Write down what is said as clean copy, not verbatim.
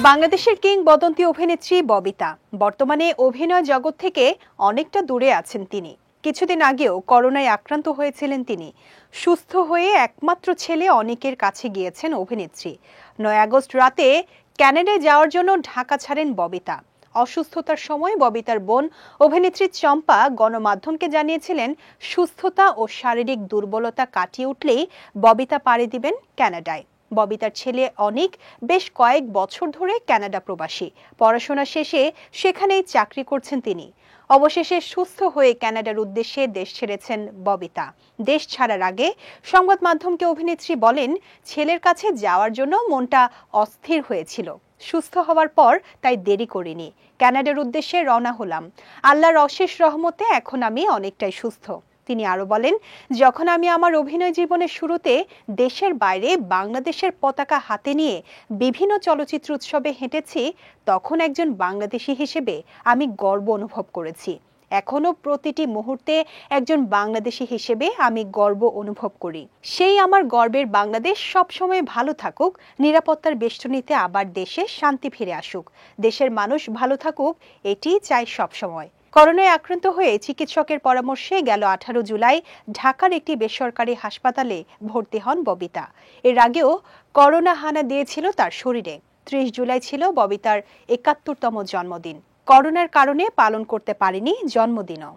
বাংলাদেশের কিংবদন্তি অভিনেত্রী ববিতা বর্তমানে অভিনয় জগৎ থেকে অনেকটা দূরে আছেন তিনি। কিছুদিন আগেও করোনায় আক্রান্ত হয়েছিলেন তিনি। সুস্থ হয়ে একমাত্র ছেলে অনিকের কাছে গিয়েছেন অভিনেত্রী। ৯ আগস্ট রাতে কানাডায় যাওয়ার জন্য ঢাকা ছাড়েন ববিতা। অসুস্থতার সময় ববিতার বোন অভিনেত্রী চম্পা গণমাধ্যমকে জানিয়েছিলেন সুস্থতা ও শারীরিক দুর্বলতা কাটিয়ে উঠলেই ববিতা পাড়ি দিবেন কানাডায়। ববিতার ছেলে অনিক বেশ কয়েক বছর ধরে কানাডা প্রবাসী। পড়াশোনা শেষে সেখানেই চাকরি করছেন তিনি। অবশেষে সুস্থ হয়ে কানাডার উদ্দেশ্যে দেশ ছেড়েছেন ববিতা। দেশ ছাড়ার আগে সংবাদ মাধ্যমকে অভিনেত্রী বলেন, ছেলের কাছে যাওয়ার জন্য মনটা অস্থির হয়েছিল। সুস্থ হওয়ার পর তাই দেরি করিনি। কানাডার উদ্দেশ্যে রওনা হলাম। আল্লাহর অশেষ রহমতে এখন আমি অনেকটাই সুস্থ। তিনি আরো বলেন, যখন আমি আমার অভিনয় জীবনের শুরুতে দেশের বাইরে বাংলাদেশের পতাকা হাতে নিয়ে বিভিন্ন চলচ্চিত্র উৎসবে হেঁটেছি, তখন একজন বাংলাদেশী হিসেবে আমি গর্ব অনুভব করেছি। এখনো প্রতিটি মুহূর্তে একজন বাংলাদেশী হিসেবে আমি গর্ব অনুভব করি। সেই আমার গর্বের বাংলাদেশ সবসময় ভালো থাকুক, নিরাপত্তার বেষ্টনীতে আবার দেশে শান্তি ফিরে আসুক, দেশের মানুষ ভালো থাকুক, এটিই চাই সবসময়। করোনায় আক্রান্ত হয়ে চিকিৎসকের পরামর্শে গেল 18 জুলাই ঢাকার একটি বেসরকারি হাসপাতালে ভর্তি হন ববিতা। এর আগেও করোনা হানা দিয়েছিল তার শরীরে। 30 জুলাই ছিল ববিতার 71তম জন্মদিন। করোনার কারণে পালন করতে পারেনি জন্মদিনও।